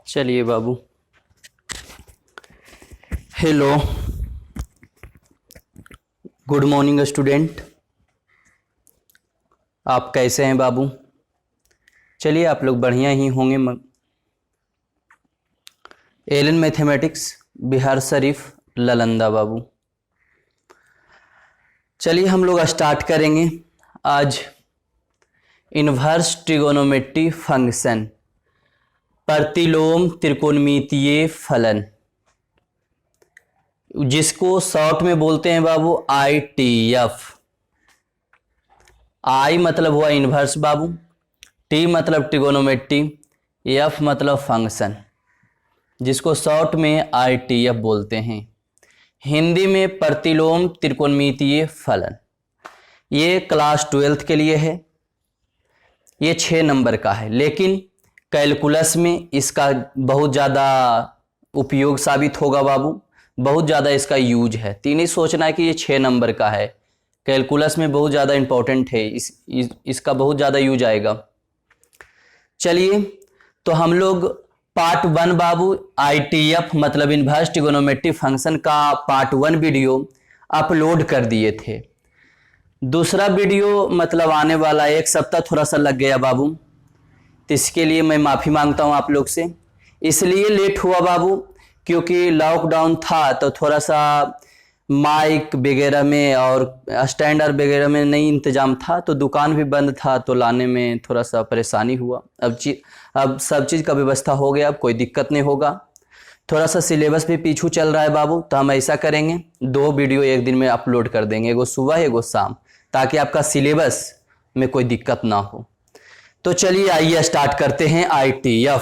चलिए बाबू। Hello, good morning student. आप कैसे हैं बाबू? चलिए आप लोग बढ़िया ही होंगे। एलन मैथमेटिक्स, बिहार शरीफ, नालंदा बाबू। चलिए हम लोग स्टार्ट करेंगे आज इन्वर्स ट्रिगोनोमेट्री फंक्शन, प्रतिलोम त्रिकोणमितीय फलन, जिसको शॉर्ट में बोलते हैं बाबू ITF। आई मतलब हुआ इन्वर्स बाबू, टी मतलब ट्रिगोनोमेट्री, एफ मतलब फंक्शन, जिसको शॉर्ट में ITF बोलते हैं। हिंदी में प्रतिलोम त्रिकोणमितीय फलन। ये क्लास 12th के लिए है। ये 6 नंबर का है, लेकिन कैलकुलस में इसका बहुत ज़्यादा उपयोग साबित होगा बाबू। बहुत ज़्यादा इसका यूज है। तीन ही सोचना है कि ये 6 नंबर का है, कैलकुलस में बहुत ज़्यादा इंपॉर्टेंट है। इसका बहुत ज़्यादा यूज आएगा। चलिए तो हम लोग पार्ट 1 बाबू ITF मतलब इन्वर्स ट्रिगोनोमेट्री फंक्शन का पार्ट 1 वीडियो अपलोड कर दिए थे। दूसरा वीडियो मतलब आने वाला 1 सप्ताह थोड़ा सा लग गया बाबू, तो इसके लिए मैं माफ़ी मांगता हूँ आप लोग से। इसलिए लेट हुआ बाबू क्योंकि लॉकडाउन था, तो थोड़ा सा माइक वगैरह में और स्टैंडर वगैरह में नहीं इंतजाम था, तो दुकान भी बंद था, तो लाने में थोड़ा सा परेशानी हुआ। अब सब चीज़ का व्यवस्था हो गया, अब कोई दिक्कत नहीं होगा। थोड़ा सा सिलेबस भी पीछू चल रहा है बाबू, तो हम ऐसा करेंगे 2 वीडियो एक दिन में अपलोड कर देंगे, एगो सुबह एगो शाम, ताकि आपका सिलेबस में कोई दिक्कत ना हो। तो चलिए आइए स्टार्ट करते हैं ITF।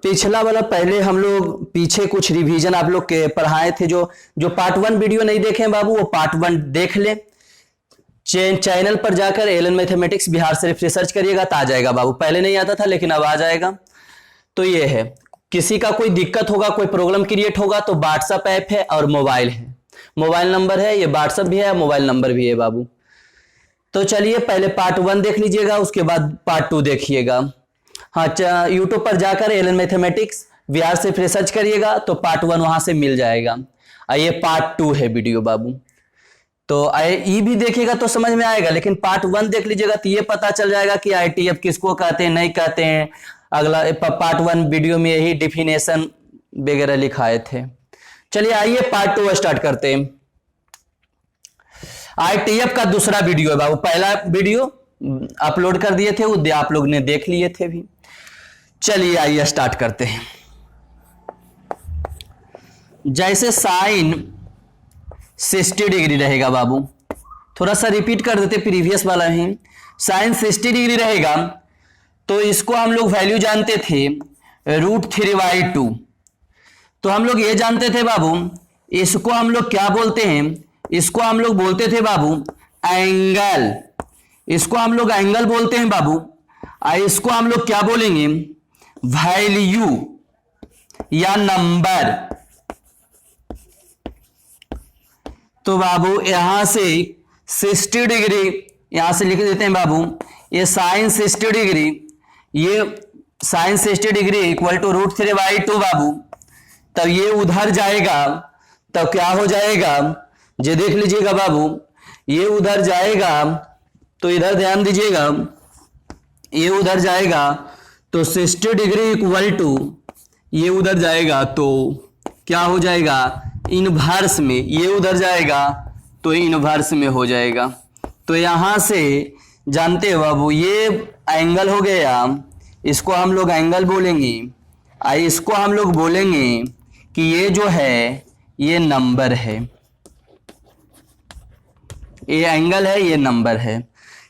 पिछला वाला पहले हम लोग पीछे कुछ रिवीजन आप लोग के पढ़ाए थे। जो पार्ट 1 वीडियो नहीं देखे बाबू, वो पार्ट 1 देख ले। चैनल पर जाकर एलन मैथमेटिक्स बिहार से रिसर्च करिएगा तो आ जाएगा बाबू। पहले नहीं आता था लेकिन अब आ जाएगा। तो ये है, किसी का कोई दिक्कत होगा, कोई प्रॉब्लम क्रिएट होगा तो व्हाट्सएप ऐप है और मोबाइल है, मोबाइल नंबर है, ये व्हाट्सएप भी है, मोबाइल नंबर भी है बाबू। तो चलिए पहले पार्ट 1 देख लीजिएगा, उसके बाद पार्ट 2 देखिएगा। हाँ, यूट्यूब पर जाकर एलन मैथमेटिक्स बिहार से रिसर्च करिएगा तो पार्ट 1 वहां से मिल जाएगा। ये पार्ट 2 है वीडियो बाबू। तो ये भी देखिएगा तो समझ में आएगा, लेकिन पार्ट 1 देख लीजिएगा तो ये पता चल जाएगा कि ITF किसको कहते हैं, नहीं कहते हैं। अगला पार्ट 1 वीडियो में यही डिफिनेशन वगैरह लिखाए थे। चलिए आइए पार्ट 2 स्टार्ट करते हैं। ITF का दूसरा वीडियो है बाबू। पहला वीडियो अपलोड कर दिए थे, वो आप लोग ने देख लिए थे भी। चलिए आइए स्टार्ट करते हैं। जैसे साइन 60 डिग्री रहेगा बाबू, थोड़ा सा रिपीट कर देते प्रीवियस वाला ही। साइन 60 डिग्री रहेगा तो इसको हम लोग वैल्यू जानते थे √3/2। तो हम लोग ये जानते थे बाबू, इसको हम लोग क्या बोलते हैं, इसको हम लोग बोलते थे बाबू एंगल। इसको हम लोग एंगल बोलते हैं बाबू। इसको हम लोग क्या बोलेंगे, वैल्यू या नंबर। तो बाबू यहां से 60 डिग्री यहां से लिख देते हैं बाबू, ये साइन 60 डिग्री, ये साइन 60 डिग्री इक्वल टू √3/2 बाबू। तब ये उधर जाएगा, तब क्या हो जाएगा, ये देख लीजिएगा बाबू, ये उधर जाएगा तो इधर ध्यान दीजिएगा, ये उधर जाएगा तो 60 डिग्री इक्वल टू ये उधर जाएगा तो क्या हो जाएगा, इनवर्स में। ये उधर जाएगा तो इनवर्स में हो जाएगा। तो यहां से जानते हो बाबू, ये एंगल हो गया, इसको हम लोग एंगल बोलेंगे। इसको हम लोग बोलेंगे कि ये जो है ये नंबर है, ये एंगल है, ये नंबर है।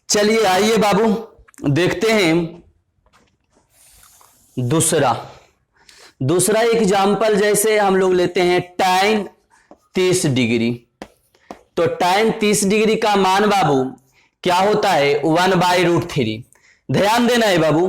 चलिए आइए बाबू देखते हैं दूसरा एग्जाम्पल। जैसे हम लोग लेते हैं tan 30 डिग्री। तो tan 30 डिग्री का मान बाबू क्या होता है, 1/√3। ध्यान देना है बाबू,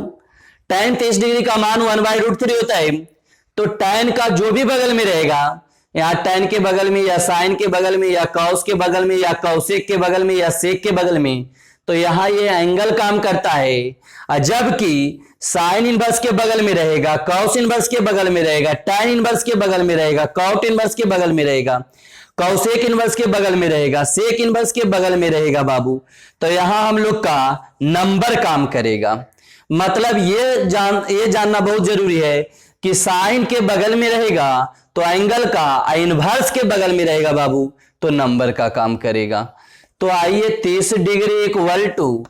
tan 30 डिग्री का मान 1/√3 होता है। तो tan का जो भी बगल में रहेगा, यहाँ tan के बगल में या sin के बगल में या cos के बगल में या cosec के बगल में या sec के बगल में, तो यहां ये एंगल काम करता है, और जबकि साइन इनवर्स के बगल में रहेगा, कॉस इनवर्स के बगल में रहेगा, tan इनवर्स के बगल में रहेगा, कॉट इनवर्स के बगल में रहेगा, कॉसेक इनवर्स के बगल में रहेगा, सेक इनवर्स के बगल में रहेगा बाबू। तो यहां हम लोग का नंबर काम करेगा। मतलब ये जानना बहुत जरूरी है कि साइन के बगल में रहेगा तो एंगल का, इनवर्स के बगल में रहेगा बाबू तो नंबर का काम करेगा। तो आइए 30 डिग्री इक्वल टू,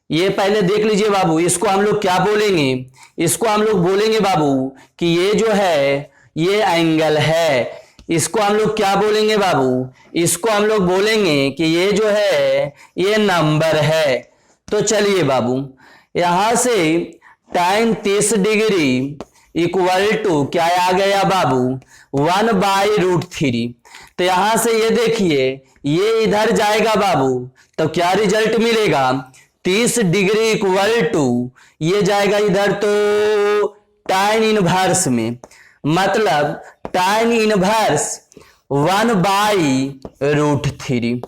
ये पहले देख लीजिए बाबू, इसको हम लोग क्या बोलेंगे, इसको हम लोग बोलेंगे बाबू कि ये जो है ये एंगल है। इसको हम लोग क्या बोलेंगे बाबू, इसको हम लोग बोलेंगे कि ये जो है ये नंबर है। तो चलिए बाबू, यहां से tan 30 डिग्री इक्वल टू क्या आ गया बाबू, 1/√3। तो यहां से ये देखिए ये इधर जाएगा बाबू, तो क्या रिजल्ट मिलेगा, 30 डिग्री इक्वल टू ये जाएगा इधर तो tan इनवर्स में, मतलब tan इनवर्स 1/√3।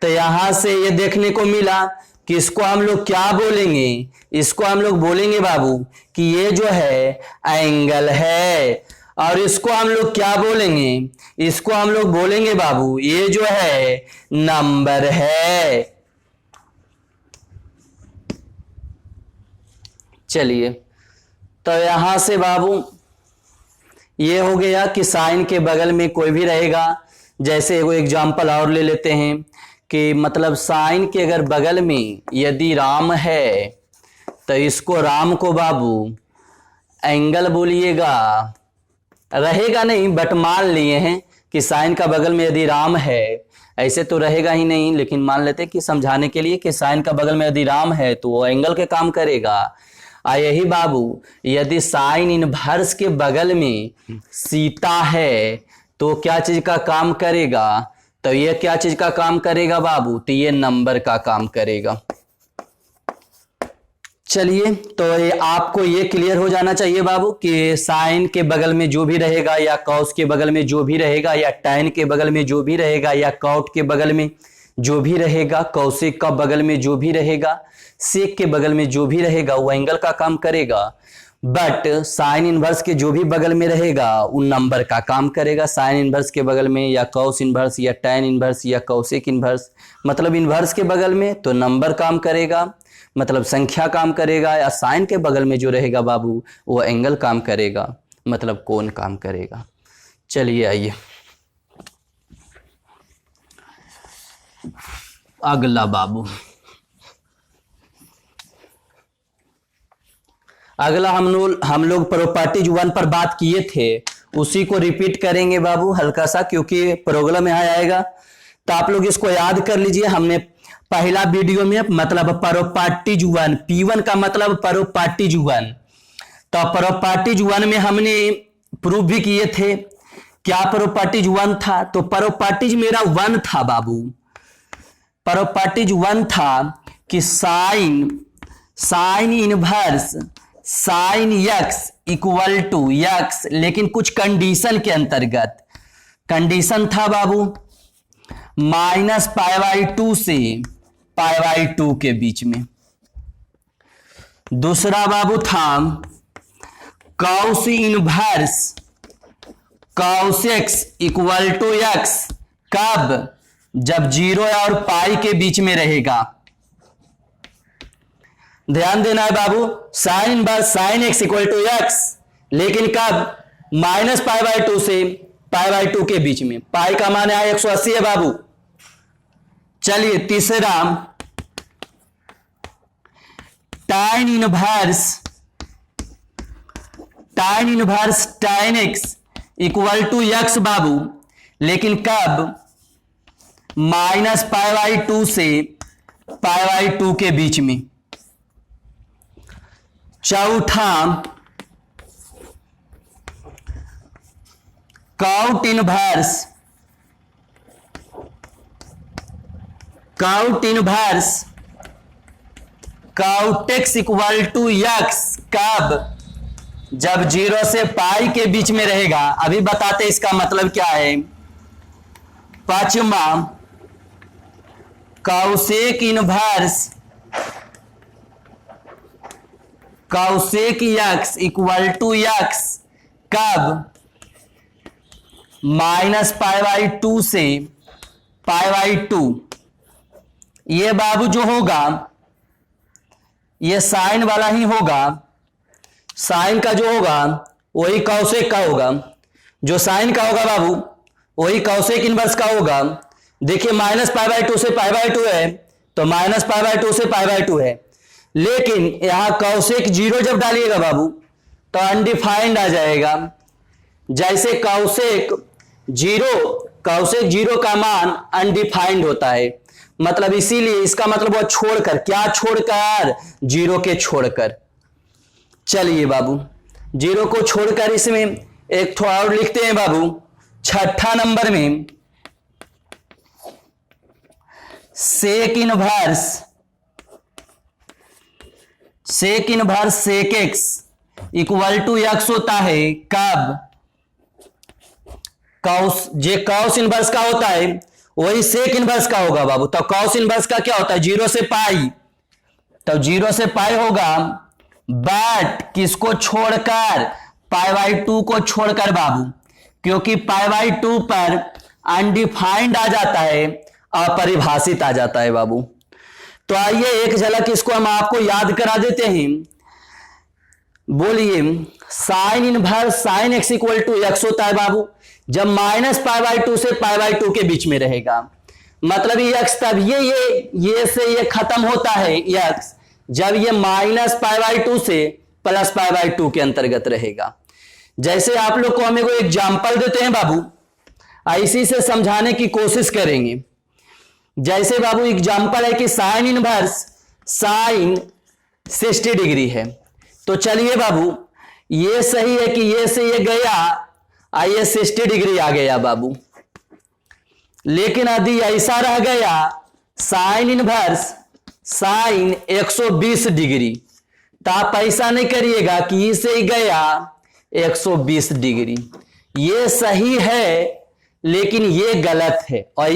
तो यहां से ये देखने को मिला कि इसको हम लोग क्या बोलेंगे, इसको हम लोग बोलेंगे बाबू कि ये जो है एंगल है। और इसको हम लोग क्या बोलेंगे, इसको हम लोग बोलेंगे बाबू ये जो है नंबर है। चलिए, तो यहां से बाबू ये हो गया कि साइन के बगल में कोई भी रहेगा। जैसे एगो एग्जांपल और ले लेते हैं कि मतलब साइन के अगर बगल में यदि राम है तो इसको राम को बाबू एंगल बोलिएगा, रहेगा नहीं बट मान लिए हैं कि साइन का बगल में यदि राम है, ऐसे तो रहेगा ही नहीं, लेकिन मान लेते हैं कि समझाने के लिए कि साइन का बगल में यदि राम है तो वो एंगल के काम करेगा। यही बाबू यदि साइन इनवर्स के बगल में सीता है तो क्या चीज का काम करेगा, तो ये क्या चीज का काम करेगा बाबू, तो ये नंबर का काम करेगा। चलिए, तो ये आपको ये क्लियर हो जाना चाहिए बाबू कि साइन के बगल में जो भी रहेगा या कॉस के बगल में जो भी रहेगा या tan के बगल में जो भी रहेगा या कॉट के बगल में जो भी रहेगा, कौशिक का बगल में जो भी रहेगा, सेक के बगल में जो भी रहेगा वो एंगल का काम करेगा। बट साइन इनवर्स के जो भी बगल में रहेगा वो नंबर का काम करेगा। साइन इनवर्स के बगल में या कॉस इनवर्स या tan इनवर्स या कौशिक इनवर्स, मतलब इनवर्स के बगल में तो नंबर काम करेगा, मतलब संख्या काम करेगा। या साइन के बगल में जो रहेगा बाबू वो एंगल काम करेगा, मतलब कोण काम करेगा। चलिए आइए अगला बाबू, अगला हम लोग प्रॉपर्टीज 1 पर बात किए थे, उसी को रिपीट करेंगे बाबू हल्का सा, क्योंकि प्रॉब्लम यहाँ आएगा। तो आप लोग इसको याद कर लीजिए। हमने पहला वीडियो में मतलब प्रॉपर्टीज 1, P1 का मतलब प्रॉपर्टीज 1, तो प्रॉपर्टीज 1 में हमने प्रूव भी किए थे। क्या प्रॉपर्टीज 1 था, तो प्रॉपर्टीज मेरा 1 था बाबू, प्रॉपर्टीज 1 था कि sine inverse sine x equal to x, लेकिन कुछ कंडीशन के अंतर्गत। कंडीशन था बाबू -π/2 से π/2 के बीच में। दूसरा बाबू था cos inverse cos x equal to x, कब, जब 0 और पाई के बीच में रहेगा। ध्यान देना है बाबू, sine inverse sine x equal to x, लेकिन कब, -π/2 से π/2 के बीच में। पाई का मान है 180 है बाबू। चलिए तीसरा tan inverse tan x equal to x बाबू, लेकिन कब, -π/2 से π/2 के बीच में। चौथा cot inverse cot x equal to x, कब, जब 0 से पाई के बीच में रहेगा। अभी बताते इसका मतलब क्या है। पांचवा कौसेक यक्स इक्वल टू यक्स कब -π/2 से π/2। ये बाबू जो होगा ये साइन वाला ही होगा, साइन का जो होगा वही कौसेक का होगा, जो साइन का होगा बाबू वही कौसेक इनवर्स का होगा। देखिए -π/2 से π/2 है तो -π/2 से π/2 है, लेकिन यहां कौसेक 0 जब डालिएगा बाबू तो अनडिफाइंड आ जाएगा। जैसे कौसेक 0 का मान अनडिफाइंड होता है, मतलब इसीलिए इसका मतलब वो छोड़कर, क्या छोड़कर, 0 के छोड़कर। चलिए बाबू 0 को छोड़कर इसमें एक थोड़ा और लिखते हैं बाबू। छठा नंबर में sec inverse sec x equal to x होता है कब कॉस इनवर्स का होता है वही सेक इनवर्स का होगा बाबू। तो कॉस इनवर्स का क्या होता है 0 से पाई, तो 0 से पाई होगा, बट किसको छोड़कर, π/2 को छोड़कर बाबू, क्योंकि π/2 पर अनडिफाइंड आ जाता है, अपरिभाषित आ जाता है बाबू। तो आइए एक झलक इसको हम आपको याद करा देते हैं। बोलिए sine inverse sine x equal to x होता है बाबू जब -π/2 से π/2 के बीच में रहेगा, मतलब ये एक्स तब ये से ये खत्म होता है एक्स जब ये -π/2 से +π/2 के अंतर्गत रहेगा। जैसे आप लोग को हम एक एग्जाम्पल देते हैं बाबू, इसी से समझाने की कोशिश करेंगे। जैसे बाबू एग्जाम्पल है कि साइन इनवर्स साइन 60 डिग्री है, तो चलिए बाबू ये सही है कि ये से ये गया, आइए 60 डिग्री आ गया बाबू, लेकिन यदि ऐसा रह गया साइन इनवर्स साइन 120 डिग्री, तो आप ऐसा नहीं करिएगा कि इसे गया 120 डिग्री, ये सही है लेकिन ये गलत है। और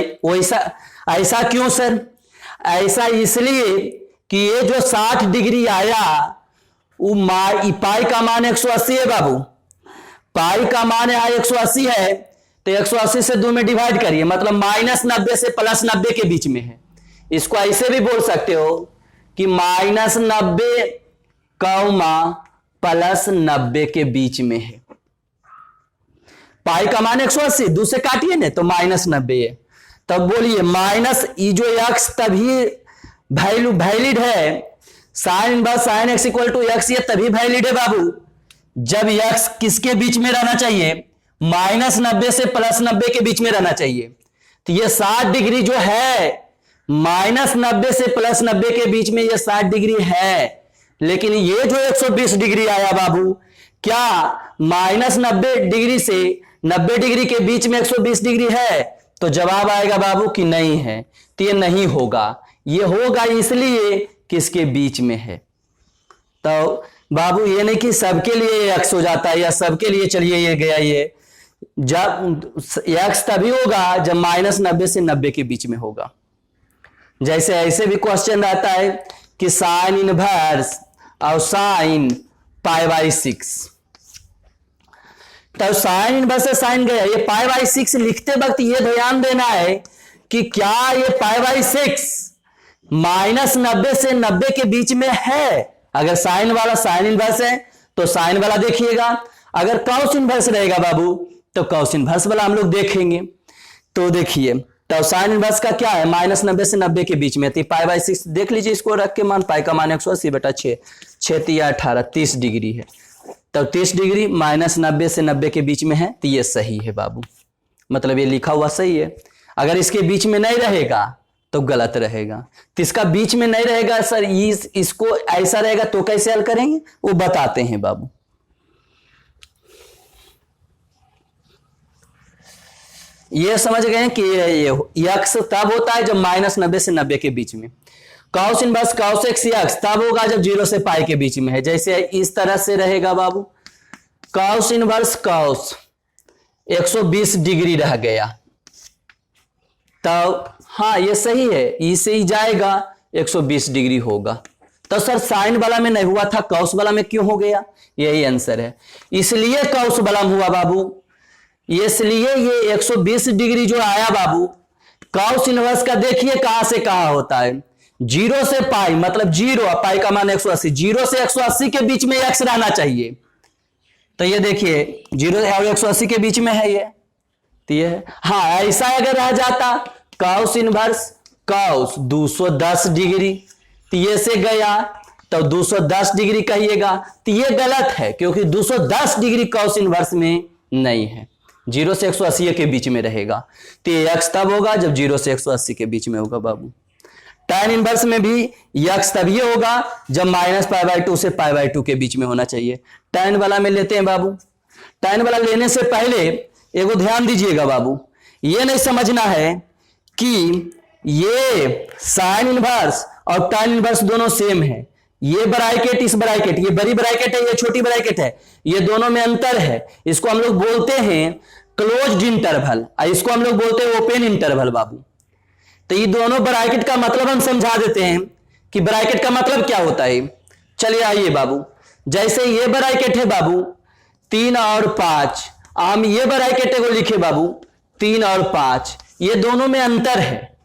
ऐसा क्यों सर? ऐसा इसलिए कि ये जो 60 डिग्री आया वो पाई का मान 180 है बाबू, पाई का मान यहाँ 180 है, तो 180 से 2 में डिवाइड करिए, मतलब -90 से +90 के बीच में है। इसको ऐसे भी बोल सकते हो कि -90, +90 के बीच में है। पाई का मान 180, 2 से काटिए ना तो -90 है। तब बोलिए माइनस ई जो एक्स तभी वैलिड है, sine inverse sine x equal to x ये तभी वैलिड है बाबू जब एक्स किसके बीच में रहना चाहिए, -90 से +90 के बीच में रहना चाहिए। तो ये 60 डिग्री जो है -90 से +90 के बीच में ये 60 डिग्री है, लेकिन ये जो 120 डिग्री आया बाबू, क्या -90 डिग्री से 90 डिग्री के बीच में 120 डिग्री है? तो जवाब आएगा बाबू कि नहीं है, तो ये नहीं होगा। ये होगा इसलिए किसके बीच में है। तो बाबू ये नहीं कि सबके लिए एक्स हो जाता है या सबके लिए चलिए ये गया, ये जब एक्स तभी होगा जब -90 से 90 के बीच में होगा। जैसे ऐसे भी क्वेश्चन रहता है कि साइन इनवर्स और साइन π/6, तो साइन इनवर्स से साइन गया, ये π/6 लिखते वक्त ये ध्यान देना है कि क्या ये π/6 -90 से 90 के बीच में है। अगर साइन वाला साइन इनवर्स है तो साइन वाला देखिएगा, अगर कॉस इनवर्स रहेगा बाबू तो कॉस इनवर्स वाला हम लोग देखेंगे। तो देखिए तो साइन इनवर्स का क्या है, -90 से 90 के बीच में, तो π/6 देख लीजिए, इसको रख के मान, पाई का मान 180/6, 6 या 18, 30 डिग्री है। तब 30 डिग्री -90 से 90 के बीच में है, तो ये सही है बाबू, मतलब ये लिखा हुआ सही है। अगर इसके बीच में नहीं रहेगा तो गलत रहेगा। तो इसका बीच में नहीं रहेगा सर, इसको ऐसा रहेगा तो कैसे हल करेंगे वो बताते हैं बाबू। ये समझ गए कि ये एक्स तब होता है जब -90 से 90 के बीच में, cos inverse cos x x तब होगा जब 0 से पाई के बीच में है। जैसे इस तरह से रहेगा बाबू, कॉस इनवर्स कॉस 120 डिग्री रह गया, तब हाँ ये सही है, ई से ही जाएगा 120 डिग्री होगा। तो सर साइन वाला में नहीं हुआ था, कॉस वाला में क्यों हो गया? यही आंसर है, इसलिए कॉस वाला हुआ बाबू, इसलिए ये 120 डिग्री जो आया बाबू। कॉस इनवर्स का देखिए कहां से कहां होता है, 0 से पाई, मतलब 0, पाई का मान 180, 0 से 180 के बीच में एक्स रहना चाहिए। तो ये देखिए 0 और 180 के बीच में है ये, तो ये हाँ ऐसा अगर रह जाता कॉस इनवर्स कॉस 210 डिग्री, तो ये से गया तो 210 डिग्री कहिएगा, तो ये गलत है क्योंकि 210 डिग्री कॉस इनवर्स में नहीं है, 0 से 180 के बीच में रहेगा। तो ये एक्स तब होगा जब 0 से 180 के बीच में होगा बाबू। tan इनवर्स में भी यक्स तभी होगा जब -π/2 से π/2 के बीच में होना चाहिए। tan वाला में लेते हैं बाबू। tan वाला लेने से पहले एगो ध्यान दीजिएगा बाबू, ये नहीं समझना है कि ये साइन इनवर्स और tan इनवर्स दोनों सेम है। ये ब्रैकेट इस ब्रैकेट, ये बड़ी ब्रैकेट है, ये छोटी ब्रैकेट है, ये दोनों में अंतर है। इसको हम लोग बोलते हैं क्लोज्ड इंटरवल और इसको हम लोग बोलते हैं ओपन इंटरवल बाबू। तो ये दोनों ब्रैकेट का मतलब हम समझा देते हैं कि ब्रैकेट का मतलब क्या होता है। चलिए आइए बाबू, जैसे ये ब्रैकेट है बाबू 3 और 5, हम ये ब्रैकेट को लिखे बाबू 3 और 5, ये दोनों में अंतर है।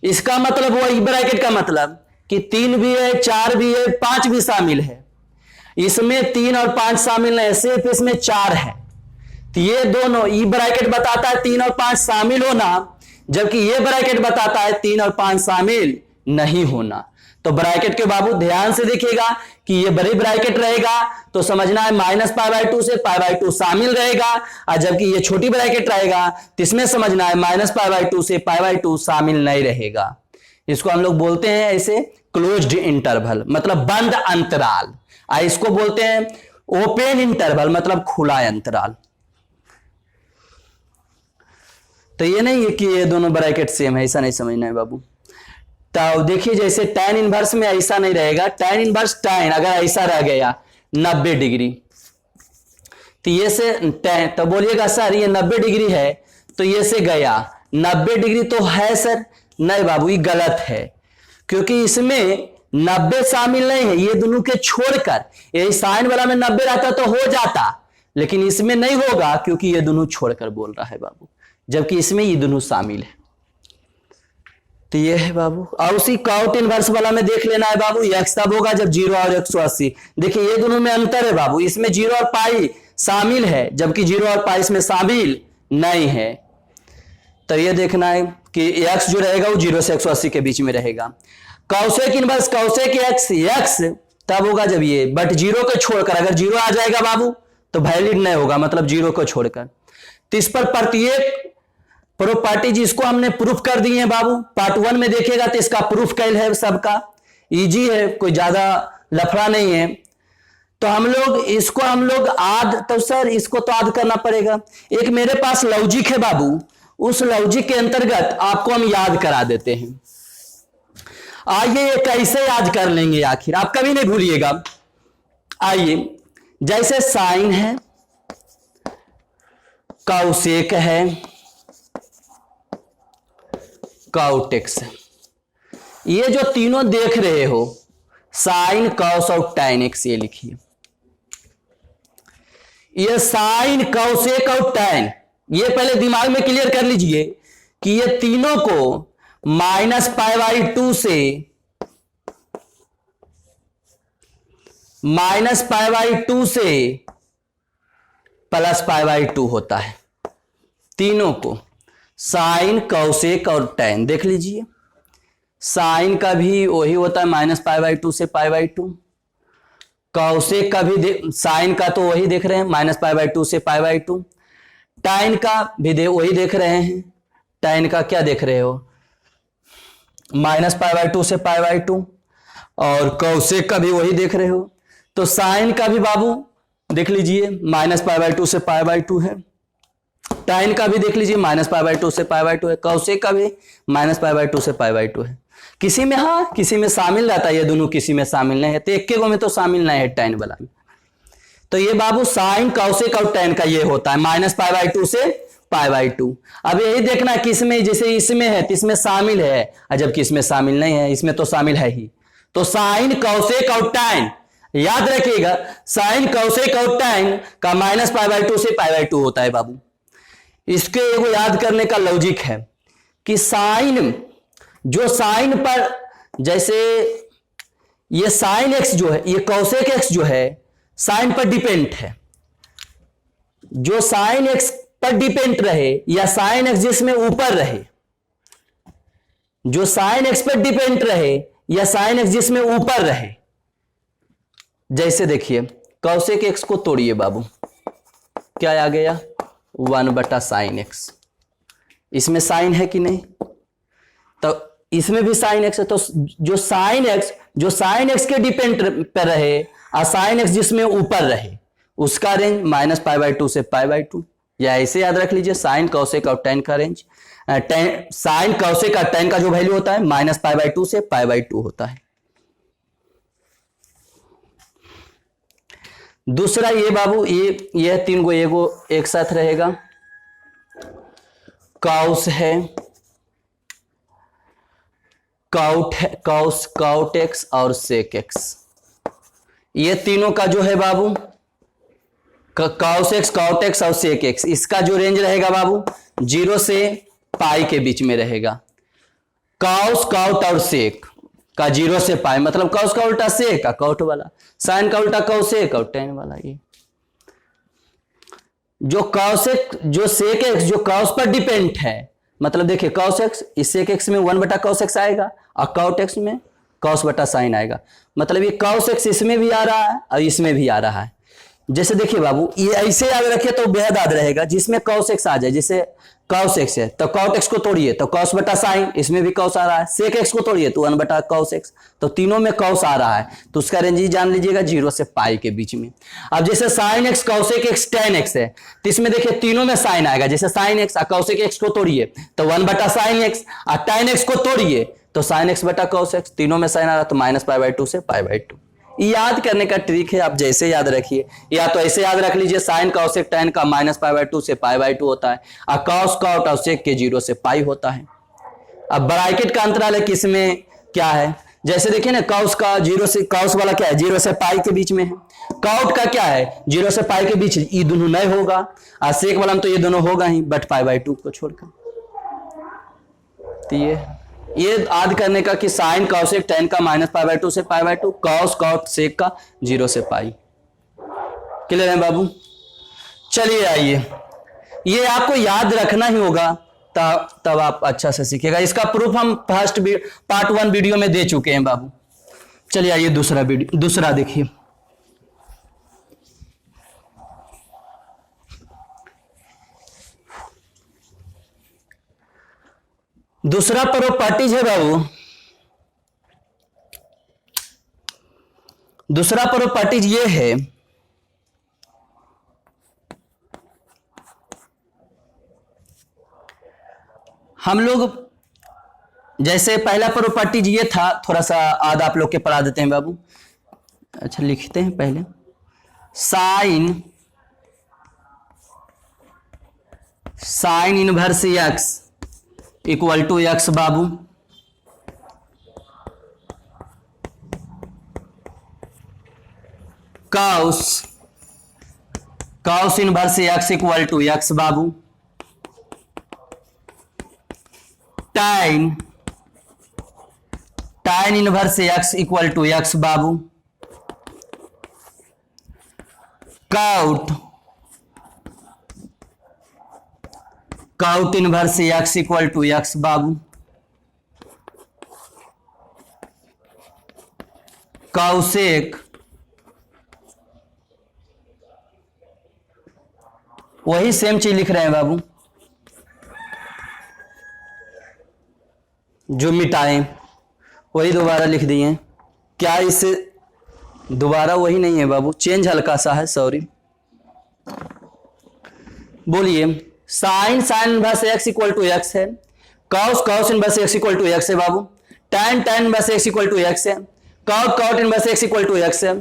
इसका मतलब वही ब्रैकेट का मतलब कि 3 भी है, 4 भी है, 5 भी शामिल है। इसमें 3 और 5 शामिल है, सिर्फ इसमें 4 है। तो ये दोनों, ये ब्रैकेट बताता है 3 और 5 शामिल होना, जबकि ये ब्रैकेट बताता है 3 और 5 शामिल नहीं होना। तो ब्रैकेट के बाबू ध्यान से देखिएगा कि ये बड़ी ब्रैकेट रहेगा तो समझना है -π/2 से π/2 शामिल रहेगा, और जबकि ये छोटी ब्रैकेट रहेगा तो इसमें समझना है -π/2 से π/2 शामिल नहीं रहेगा। इसको हम लोग बोलते हैं ऐसे क्लोज्ड इंटरवल, मतलब बंद अंतराल, और इसको बोलते हैं ओपन इंटरवल, मतलब खुला अंतराल। तो ये नहीं है कि ये दोनों ब्रैकेट सेम है, ऐसा नहीं समझना है बाबू। तो देखिए जैसे tan इनवर्स में ऐसा नहीं रहेगा, tan इनवर्स tan अगर ऐसा रह गया 90 डिग्री, तो ये से tan, तो बोलिएगा सर ये 90 डिग्री है, तो ये से गया 90 डिग्री तो है सर, नहीं बाबू ये गलत है, क्योंकि इसमें 90 शामिल नहीं है, ये दोनों के छोड़कर। ये साइन वाला में 90 रहता तो हो जाता, लेकिन इसमें नहीं होगा क्योंकि ये दोनों छोड़कर बोल रहा है बाबू, जबकि इसमें ये दोनों शामिल है। तो ये है बाबू। और उसी कॉट इनवर्स वाला में देख लेना है बाबू, एक्स तब होगा जब 0 और 180। देखिए ये दोनों में अंतर है बाबू, इसमें 0 और पाई शामिल है, जबकि 0 और पाई इसमें शामिल नहीं है। तो ये देखना है कि एक्स जो रहेगा वो 0 से 180 के बीच में रहेगा। कौशेक इनवर्स कौशेक एक्स तब होगा जब ये, बट 0 को छोड़कर, अगर 0 आ जाएगा बाबू तो वैलिड नहीं होगा, मतलब 0 को छोड़कर। तो इस पर प्रत्येक प्रॉपर्टी जिसको हमने प्रूफ कर दिए हैं बाबू, पार्ट 1 में देखिएगा तो इसका प्रूफ कैल है, सबका इजी है, कोई ज्यादा लफड़ा नहीं है। तो हम लोग आद, तो सर इसको तो आद करना पड़ेगा। एक मेरे पास लॉजिक है बाबू, उस लॉजिक के अंतर्गत आपको हम याद करा देते हैं। आइए ये कैसे याद कर लेंगे आखिर, आप कभी नहीं भूलिएगा। आइए जैसे साइन है, कौशेक है, कॉटेक्स, ये जो तीनों देख रहे हो साइन कॉस और tan x, ये लिखिए, ये साइन कौशेक और tan, ये पहले दिमाग में क्लियर कर लीजिए कि ये तीनों को -π/2 से +π/2 होता है। तीनों को साइन कौशेक और tan देख लीजिए। साइन का भी वही होता है -π/2 से π/2, कौशेक का भी साइन का तो वही देख रहे हैं -π/2 से π/2, tan का भी वही देख रहे हैं। tan का क्या देख रहे हो, -π/2 से π/2, और कौशेक का भी वही देख रहे हो। तो साइन का भी बाबू देख लीजिए -π/2 से π/2 है, tan का भी देख लीजिए -π/2 से π/2 है, कौशेक का भी -π/2 से π/2 है। किसी में हाँ, किसी में शामिल रहता है, ये दोनों किसी में शामिल नहीं है, तो एक में तो शामिल नहीं है tan वाला में। तो ये बाबू साइन कौशेक और tan का ये होता है -π/2 से π/2। अब यही देखना किसमें, जैसे इसमें है तो इसमें शामिल है, और जबकि इसमें शामिल नहीं है, इसमें तो शामिल है ही। तो साइन कौसेक और टैन, याद रखिएगा साइन कौसेक और टैन का -π/2 से π/2 होता है बाबू। इसके एगो याद करने का लॉजिक है कि साइन, जो साइन पर, जैसे ये साइन एक्स जो है, ये कौसेक एक्स जो है साइन पर डिपेंड है, जो साइन एक्स पर डिपेंड रहे या साइन एक्स जिसमें ऊपर रहे, जो साइन एक्स पर डिपेंड रहे या साइन एक्स जिसमें ऊपर रहे। जैसे देखिए कौसेक एक्स को तोड़िए बाबू, क्या आ गया 1/sin x। इसमें साइन है कि नहीं, तो इसमें भी साइन एक्स है, तो जो साइन एक्स के डिपेंड पर रहे और साइन एक्स जिसमें ऊपर रहे उसका रेंज -π/2 से π/2, या ऐसे याद रख लीजिए साइन कौसेक और टैन का रेंज, साइन कौसेक और टैन का जो वैल्यू होता है -π/2 से π/2 होता है। दूसरा ये बाबू, ये तीन गो एगो एक साथ रहेगा, कॉस है, काउट एक्स और सेक एक्स, ये तीनों का जो है बाबू कॉस एक्स, काउट एक्स और सेक एक्स, इसका जो रेंज रहेगा बाबू 0 से पाई के बीच में रहेगा। कॉस, काउट और सेक का 0 से पाई, मतलब कॉस का उल्टा सेक का काउट वाला, साइन का उल्टा कौसेक और टैन वाला। ये जो कौसेक, जो सेक एक्स जो कॉस पर डिपेंड है, मतलब देखिए कॉस एक्स, इस सेक एक्स में 1/cos x आएगा और काउट एक्स में cos/sin आएगा, मतलब ये cos x इसमें भी आ रहा है और इसमें भी आ रहा है। जैसे देखिए बाबू ये ऐसे याद रखिए तो बेहद याद रहेगा, जिसमें cos x आ जाए, जैसे cos x है तो cot x को तोड़िए तो cos/sin, इसमें भी cos आ रहा है, sec x को तोड़िए तो 1/cos x, तो तीनों में cos आ रहा है, तो उसका रेंज ही जान लीजिएगा 0 से पाई के बीच में। अब जैसे sin x, cosec x, tan x है, तो इसमें देखिए तीनों में sin आएगा, जैसे sin x और cosec x को तोड़िए तो 1/sin x और tan x को तोड़िए तो sin x/cos x, तीनों में sin आ रहा तो -π/2 से π/2। याद करने का ट्रिक है, आप जैसे याद रखिए, या तो ऐसे याद रख लीजिए sin cosec tan का -π/2 से π/2 होता है और cos cot और sec के 0 से पाई होता है। अब ब्रैकेट का अंतराल है किसमें क्या है, जैसे देखिए ना cos का 0 से, cos वाला क्या है 0 से पाई के बीच में है, cot का क्या है 0 से पाई के बीच, ये दोनों नहीं होगा, और sec वाला में तो ये दोनों होगा ही बट π/2 को छोड़कर। तो ये याद करने का कि साइन कॉसेक tan का -π/2 से π/2, cos cot sec का 0 से पाई। क्लियर है बाबू? चलिए आइए, ये आपको याद रखना ही होगा तब आप अच्छा से सीखेगा। इसका प्रूफ हम पार्ट 1 वीडियो में दे चुके हैं बाबू। चलिए आइए दूसरा देखिए। दूसरा प्रॉपर्टीज है बाबू, दूसरा प्रॉपर्टीज ये है, हम लोग जैसे पहला प्रॉपर्टीज ये था, थोड़ा सा आधा आप लोग के पढ़ा देते हैं बाबू। अच्छा लिखते हैं पहले, sine inverse x equal to x बाबू, cos inverse x equal to x बाबू, tan inverse x equal to x बाबू, cot inverse x equal to x बाबू, कॉसेक, वही सेम चीज लिख रहे हैं बाबू, जो मिटाएं वही दोबारा लिख दिए। क्या इससे दोबारा वही नहीं है बाबू, चेंज हल्का सा है, सॉरी। बोलिए, sine inverse x equal to x है, cos inverse x equal to x है बाबू, tan inverse x equal to x है, cot inverse x equal to x है,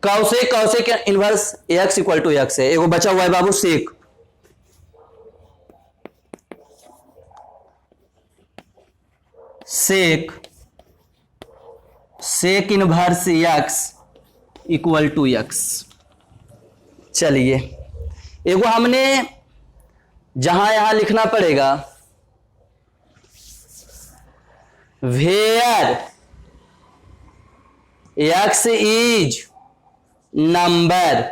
cosec inverse x equal to x है। एगो बचा हुआ है बाबू sec, sec inverse x equal to x. चलिए एगो हमने जहां यहां लिखना पड़ेगा वेयर एक्स इज नंबर,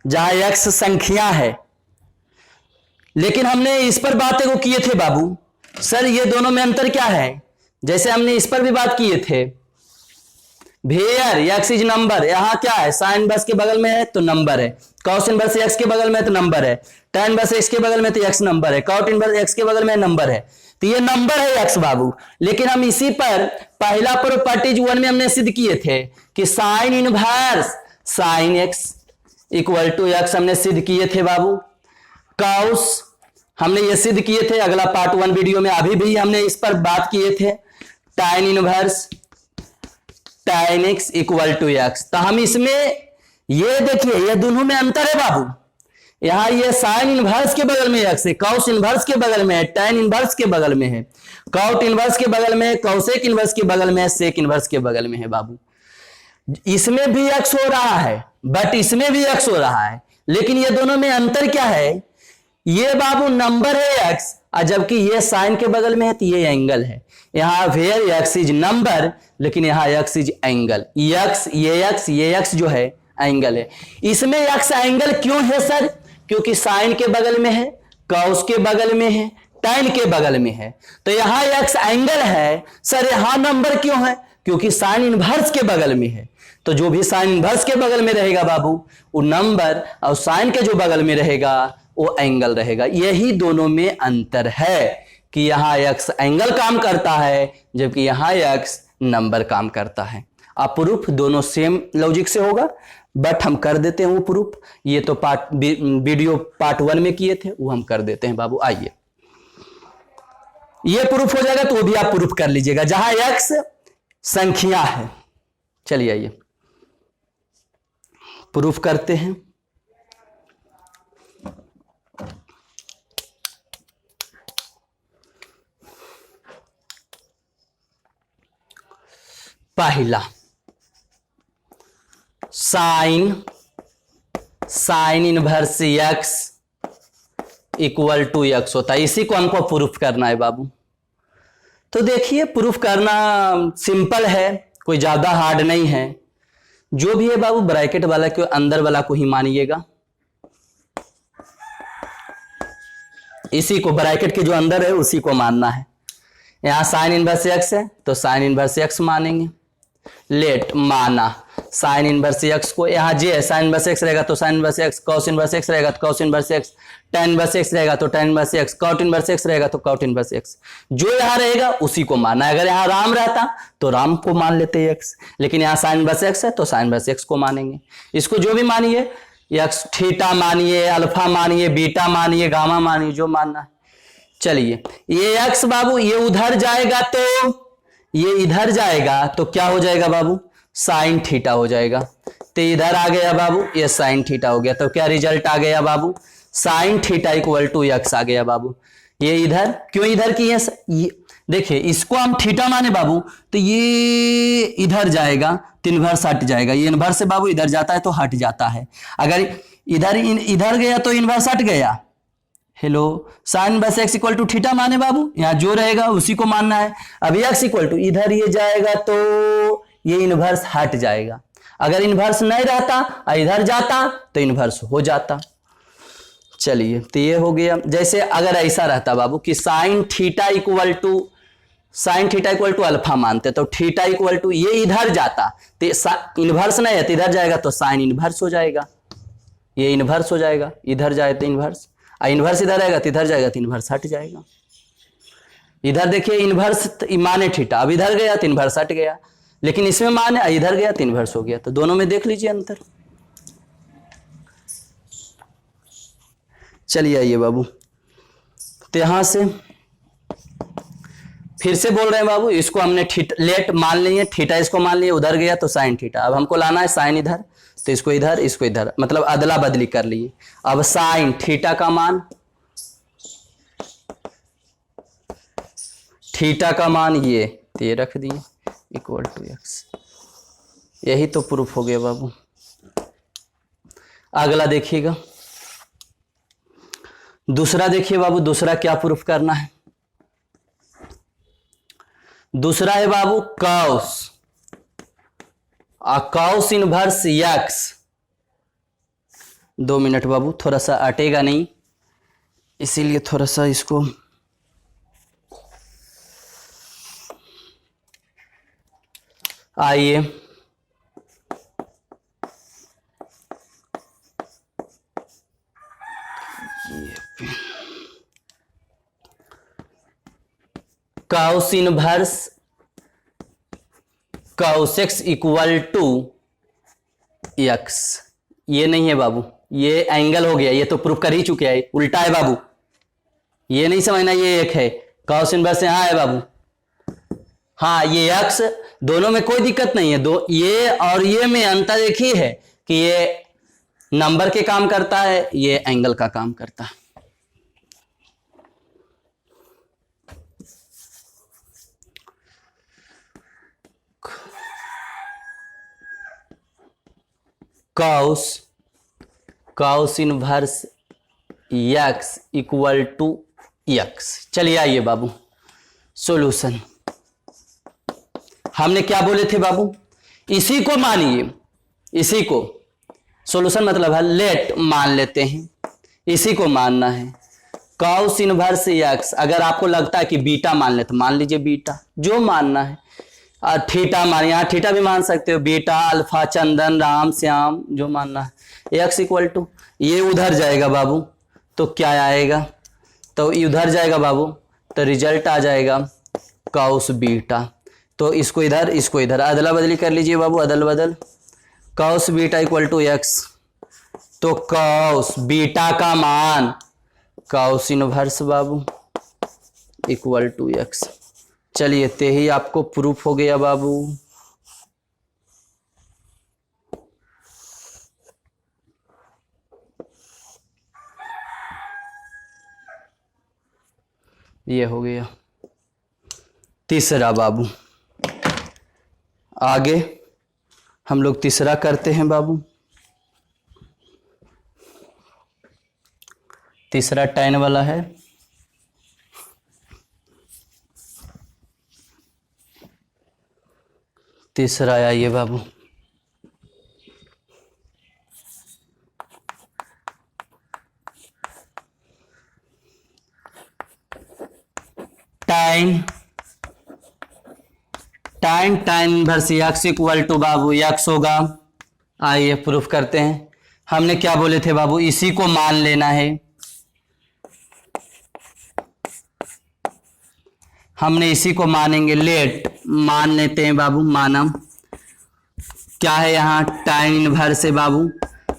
जहां एक्स संख्या है। लेकिन हमने इस पर बातें को किए थे बाबू, सर ये दोनों में अंतर क्या है। जैसे हमने इस पर भी बात किए थे, वेयर एक्स इज नंबर, यहां क्या है, साइन इनवर्स के बगल में है तो नंबर है, कॉस इनवर्स एक्स के बगल में है तो नंबर है, tan इनवर्स एक्स के बगल में तो एक्स नंबर है, कॉट इनवर्स एक्स के बगल में नंबर है, तो ये नंबर है एक्स बाबू। लेकिन हम इसी पर पहला प्रॉपर्टीज 1 में हमने सिद्ध किए थे कि sine inverse sine x equal to x हमने सिद्ध किए थे बाबू। कॉस हमने ये सिद्ध किए थे, अगला पार्ट 1 वीडियो में अभी भी हमने इस पर बात किए थे, tan inverse tan x equal to x. तो हम इसमें ये देखिए ये दोनों में अंतर है बाबू, यहां ये साइन इनवर्स के बगल में एक्स है, कॉस इनवर्स के बगल में है, tan इनवर्स के बगल में है, कॉट इनवर्स के बगल में है, कॉसेक इनवर्स के बगल में है, सेक इनवर्स के बगल में है बाबू। इसमें भी एक्स हो रहा है बट इसमें भी एक्स हो रहा है, लेकिन ये दोनों में अंतर क्या है, ये बाबू नंबर है एक्स, और जबकि ये साइन के बगल में है तो ये एंगल है। यहां वेयर एक्स इज नंबर, लेकिन यहां एक्स इज एंगल, ये एक्स जो है एंगल है। इसमें एक्स एंगल क्यों है सर, क्योंकि साइन के बगल में है, कॉस के बगल में है, tan के बगल में है, तो यहां एक्स एंगल है। सर यहां नंबर क्यों है, क्योंकि साइन इनवर्स के बगल में है, तो जो भी साइन इनवर्स के बगल में रहेगा बाबू वो नंबर, और साइन के जो बगल में रहेगा वो एंगल रहेगा। यही दोनों में अंतर है कि यहां एक्स एंगल काम करता है जबकि यहां एक्स नंबर काम करता है। आप प्रूफ दोनों सेम लॉजिक से होगा, बट हम कर देते हैं वो प्रूफ, ये तो वीडियो पार्ट 1 में किए थे वो हम कर देते हैं बाबू। आइए ये प्रूफ हो जाएगा तो वो भी आप प्रूफ कर लीजिएगा, जहां एक्स संख्या है। चलिए आइए प्रूफ करते हैं। पहला sine inverse x equal to x होता है, इसी को हमको प्रूफ करना है बाबू। तो देखिए प्रूफ करना सिंपल है, कोई ज्यादा हार्ड नहीं है। जो भी है बाबू ब्रैकेट वाला के अंदर वाला को ही मानिएगा, इसी को ब्रैकेट के जो अंदर है उसी को मानना है। यहां साइन इनवर्स एक्स है तो साइन इनवर्स एक्स मानेंगे। लेट माना साइन इनवर्स एक्स को, यहां जे है साइन इनवर्स एक्स रहेगा तो sine inverse x, cos inverse x रहेगा तो cos inverse x, tan inverse x रहेगा तो tan inverse x, cot inverse x रहेगा तो कॉट इनवर्स एक्स। जो यहां रहेगा उसी को मानना है। अगर यहां राम रहता तो राम को मान लेते एक्स, लेकिन यहां साइन इनवर्स एक्स है तो साइन इनवर्स एक्स को मानेंगे। इसको जो भी मानिए, एक्स थीटा मानिए, अल्फा मानिए, बीटा मानिए, गामा मानिए, जो मानना है। चलिए ये एक्स बाबू ये उधर जाएगा तो ये इधर जाएगा तो क्या हो जाएगा बाबू, साइन थीटा हो जाएगा। तो इधर आ गया बाबू ये साइन थीटा हो गया, तो क्या रिजल्ट आ गया बाबू, sine theta equal to x आ गया बाबू। ये इधर क्यों इधर किए, देखिए इसको हम थीटा माने बाबू तो ये इधर जाएगा तो इनवर्स हट जाएगा, ये इनवर्स से बाबू इधर जाता है तो हट जाता है। अगर इधर गया तो इनवर्स हट गया। Hello, sine inverse x equal to theta माने बाबू, यहाँ जो रहेगा उसी को मानना है। अब एक्स इक्वल टू इधर ये जाएगा तो ये इनवर्स हट जाएगा। अगर इनवर्स नहीं रहता और इधर जाता तो इनवर्स हो जाता। चलिए तो ये हो गया। जैसे अगर ऐसा रहता बाबू कि sine theta equal to alpha मानते तो थीटा इक्वल टू ये इधर जाता तो इनवर्स नहीं है तो इधर जाएगा तो साइन इनवर्स हो जाएगा, ये इनवर्स हो जाएगा। इधर जाए तो इनवर्स, और इनवर्स इधर आएगा तो इधर जाएगा तो इनवर्स हट जाएगा। इधर देखिए इनवर्स माने थीटा, अब इधर गया तो इनवर्स हट गया, लेकिन इसमें माने इधर गया तो इनवर्स हो गया। तो दोनों में देख लीजिए अंतर। चलिए आइए बाबू, तो यहां से फिर से बोल रहे हैं बाबू, इसको हमने लेट मान लिए, थीटा इसको मान लिए, उधर गया तो साइन थीटा। अब हमको लाना है साइन इधर, तो इसको इधर मतलब अदला बदली कर लिए। अब साइन थीटा का मान थीटा का मान ये रख दिए इक्वल टू एक्स। यही तो प्रूफ हो गया बाबू। अगला देखिएगा, दूसरा देखिए बाबू, दूसरा क्या प्रूफ करना है। दूसरा है बाबू कॉस इनवर्स एक्स। 2 मिनट बाबू, थोड़ा सा अटेगा नहीं, इसीलिए थोड़ा सा इसको आइए cos inverse cos x equal to x. ये नहीं है बाबू, ये एंगल हो गया, ये तो प्रूफ कर ही चुके हैं, उल्टा है बाबू, ये नहीं समझना। ये एक है कॉस इनवर्स, यहाँ है बाबू। हाँ, ये एक्स, दोनों में कोई दिक्कत नहीं है। दो ये और ये में अंतर एक ही है कि ये नंबर के काम करता है, ये एंगल का काम करता है। Cos inverse x equal to x. चलिए आइए बाबू, सॉल्यूशन। हमने क्या बोले थे बाबू, इसी को मानिए, इसी को सॉल्यूशन मतलब है लेट मान लेते हैं, इसी को मानना है। कॉस इनवर्स एक्स, अगर आपको लगता है कि बीटा मान ले तो मान लीजिए बीटा, जो मानना है। और थीटा मान, यहाँ थीटा भी मान सकते हो, बीटा, अल्फा, चंदन, राम, श्याम, जो मानना है। एक्स इक्वल टू, ये उधर जाएगा बाबू तो क्या आएगा, तो उधर जाएगा बाबू तो रिजल्ट आ जाएगा कॉस बीटा। तो इसको इधर, इसको इधर, अदला बदली कर लीजिए बाबू, अदल बदल। Cos beta equal to x, तो कॉस बीटा का मान कॉस इनवर्स बाबू इक्वल टू एक्स। चलिए, ते ही आपको प्रूफ हो गया बाबू। ये हो गया तीसरा बाबू। आगे हम लोग तीसरा करते हैं बाबू। तीसरा tan वाला है। तीसरा आइए बाबू, tan inverse x equal to बाबू एक्स होगा। आइए प्रूफ करते हैं। हमने क्या बोले थे बाबू, इसी को मान लेना है। हमने इसी को मानेंगे, लेट मान लेते हैं बाबू, मानम क्या है यहाँ tan इनवर्स है बाबू,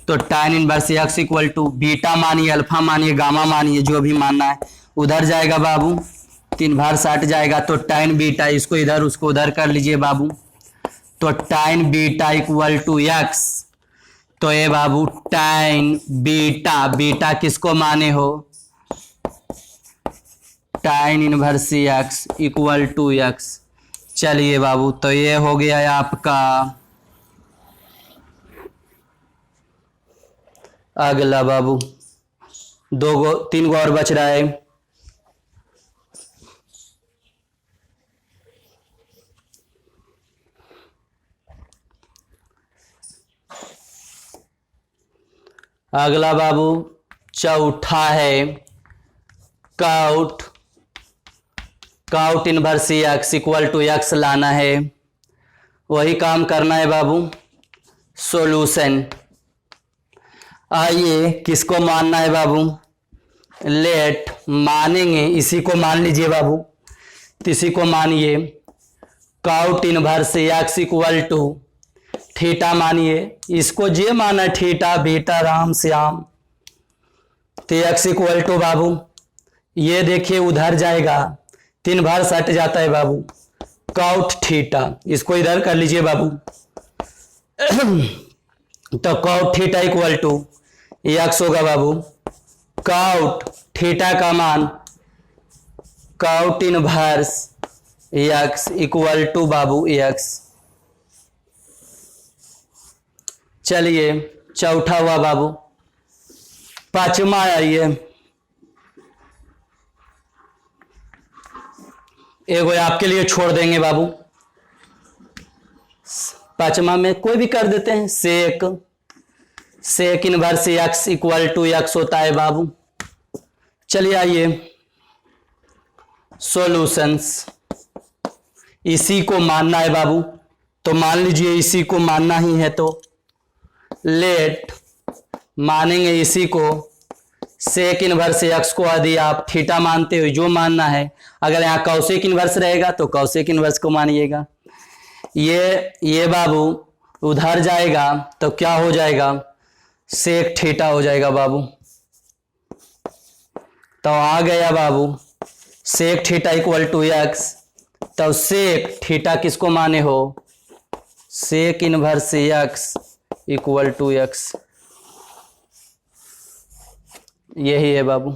तो tan inverse x equal to beta मानिए, अल्फा मानिए, गामा मानिए, जो भी मानना है। उधर जाएगा बाबू, 3 बार 60 जाएगा, तो tan बीटा, इसको इधर उसको उधर कर लीजिए बाबू, तो tan beta equal to x. तो ये बाबू tan बीटा, बीटा किसको माने हो, tan inverse x equal to x. चलिए बाबू, तो ये हो गया है आपका। अगला बाबू 3 गो और बच रहा है। अगला बाबू चौथा है cot inverse x equal to x लाना है। वही काम करना है बाबू, सॉल्यूशन। आइए किसको मानना है बाबू, लेट मानेंगे, इसी को मान लीजिए बाबू, इसी को मानिए। Cot inverse x equal to theta मानिए, इसको जे माना थीटा, बीटा, राम, श्याम, तो एक्स इक्वल टू बाबू, ये देखिए उधर जाएगा, 3 बार 60 जाता है बाबू, काउट थीटा, इसको इधर कर लीजिए बाबू, तो cot theta equal to x होगा बाबू। काउट थीटा का मान cot inverse x equal to बाबू एक्स। चलिए चौथा हुआ बाबू, पांचवा आइए, एगो आपके लिए छोड़ देंगे बाबू, पांचवा में कोई भी कर देते हैं, sec inverse x equal to x होता है बाबू। चलिए आइए सॉल्यूशंस, इसी को मानना है बाबू, तो मान लीजिए इसी को मानना ही है, तो लेट मानेंगे इसी को, सेक इनवर्स एक्स को यदि आप थीटा मानते हो, जो मानना है, अगर यहाँ कौसेक इनवर्स रहेगा तो कौसेक इनवर्स को मानिएगा। ये बाबू उधर जाएगा तो क्या हो जाएगा, सेक थीटा हो जाएगा बाबू। तो आ गया बाबू sec theta equal to x, तो सेक थीटा किसको माने हो, sec inverse x equal to x, यही है बाबू।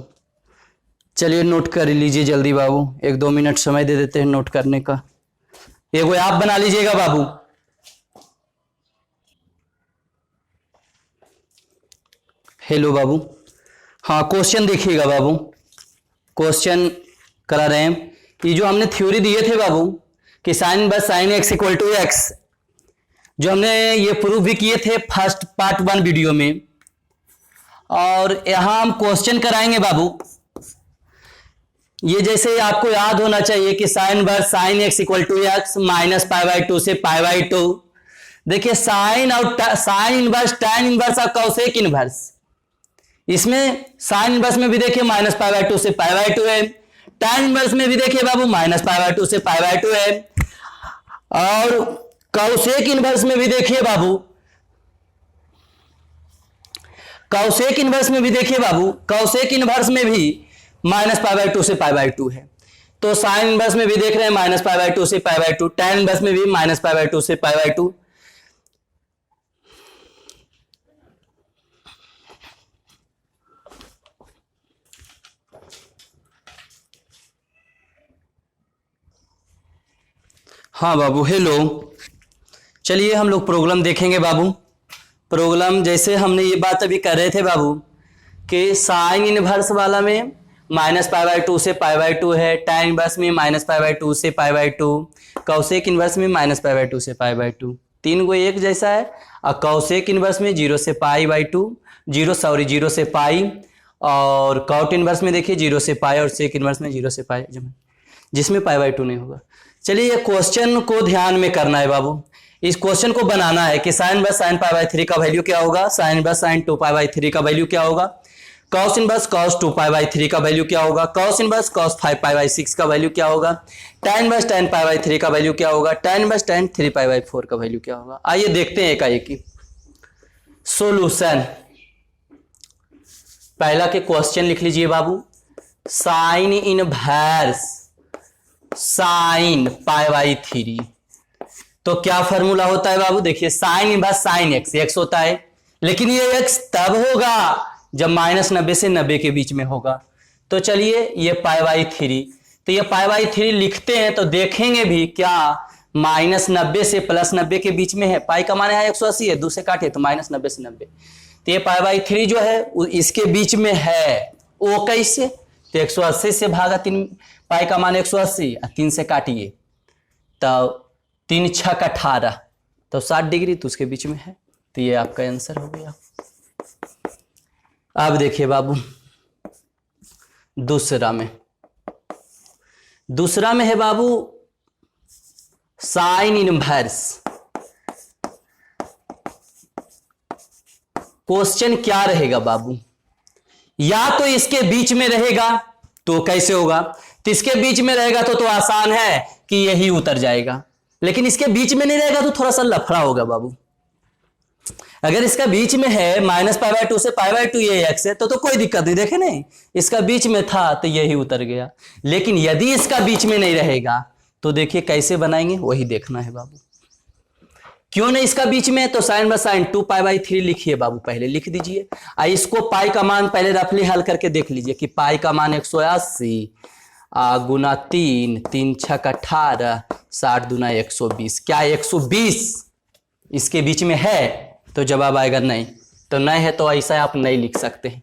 चलिए नोट कर लीजिए जल्दी बाबू, 1-2 मिनट समय दे देते हैं नोट करने का। एगो आप बना लीजिएगा बाबू, हेलो बाबू। हाँ क्वेश्चन देखिएगा बाबू, क्वेश्चन करा रहे हैं। ये जो हमने थ्योरी दिए थे बाबू कि साइन बस sine x equal to x, जो हमने ये प्रूव भी किए थे फर्स्ट पार्ट 1 वीडियो में, और यहां हम क्वेश्चन कराएंगे बाबू। ये जैसे आपको याद होना चाहिए कि साइन बस sine x equal to x minus π/2 से π/2। देखिए साइन और साइन इनवर्स टैन इनवर्स और कौसेक इनवर्स, इसमें साइन इनवर्स में भी देखिए माइनस π/2 से π/2 है, टैन इनवर्स में भी देखिए बाबू माइनस π/2 से π/2 है, और कौसेक इनवर्स में भी देखिए बाबू, कौसेक इनवर्स में भी देखिए बाबू, कौसेक इनवर्स में भी माइनस π/2 से π/2 है। तो साइन इनवर्स में भी देख रहे हैं माइनस π/2 से π/2, टैन इनवर्स में भी माइनस π/2 से π/2। हाँ बाबू हेलो। चलिए हम लोग प्रॉब्लम देखेंगे बाबू। प्रॉब्लम जैसे हमने ये बात अभी कर रहे थे बाबू कि साइन इनवर्स वाला में माइनस π/2 से π/2 है, टैन इनवर्स में माइनस π/2 से π/2, कौसेक इनवर्स में माइनस π/2 से π/2, तीन को एक जैसा है। और कौसेक इनवर्स में 0 से π/2, 0 से पाई, और कॉट इनवर्स में देखिए 0 से पाई, और सेक इनवर्स में 0 से पाई, जिसमें π/2 नहीं होगा। चलिए ये क्वेश्चन को ध्यान में करना है बाबू, इस क्वेश्चन को बनाना है कि साइन बस साइन π/3 का वैल्यू क्या होगा, साइन बस साइन 2π/3 का वैल्यू क्या होगा, कॉस इनवर्स कॉस 2π/3 का वैल्यू क्या होगा, कॉस इनवर्स कॉस 5π/6 का वैल्यू क्या होगा, tan इनवर्स tan π/3 का वैल्यू क्या होगा, tan इनवर्स tan 3π/4 का वैल्यू क्या होगा। आइए देखते हैं एकाएक ही सॉल्यूशन। पहला के क्वेश्चन लिख लीजिए बाबू, साइन इनवर्स साइन π/3, तो क्या फॉर्मूला होता है बाबू, देखिए साइन इनवर्स साइन एक्स होता है, लेकिन ये एक्स तब होगा जब -90 से 90 के बीच में होगा। तो चलिए ये π/3, तो ये π/3 लिखते हैं तो देखेंगे भी क्या -90 से +90 के बीच में है, पाई का मान है 180 है, 2 से काटे तो -90 से 90, तो ये π/3 जो है इसके बीच में है। वो कैसे, तो 180 से भागा 3, पाई का मान 180, 3 से काटिए तो 3 × 6 = 18, तो 60 डिग्री, तो उसके बीच में है। तो ये आपका आंसर हो गया। अब देखिए बाबू दूसरा में है बाबू साइन इनवर्स। क्वेश्चन क्या रहेगा बाबू, या तो इसके बीच में रहेगा तो कैसे होगा, तो इसके बीच में रहेगा तो आसान है कि यही उतर जाएगा, लेकिन इसके बीच में नहीं रहेगा तो थोड़ा सा लफड़ा होगा बाबू। अगर इसका बीच में है -π/2 से π/2 ये एक्स है तो कोई दिक्कत नहीं, देखे नहीं इसका बीच में था तो यही उतर गया। लेकिन यदि इसका बीच में नहीं रहेगा तो देखिए कैसे बनाएंगे, वही देखना है बाबू। क्यों नहीं इसका बीच में, तो साइन बस साइन 2π/3 लिखिए बाबू, पहले लिख दीजिए। इसको पाई का मान पहले रफली हल करके देख लीजिए कि पाई का मान 180 गुना 3, 3 छक 18, 60 दूना 120। क्या 120 इसके बीच में है? तो जवाब आएगा नहीं। तो नहीं है तो ऐसा आप नहीं लिख सकते हैं।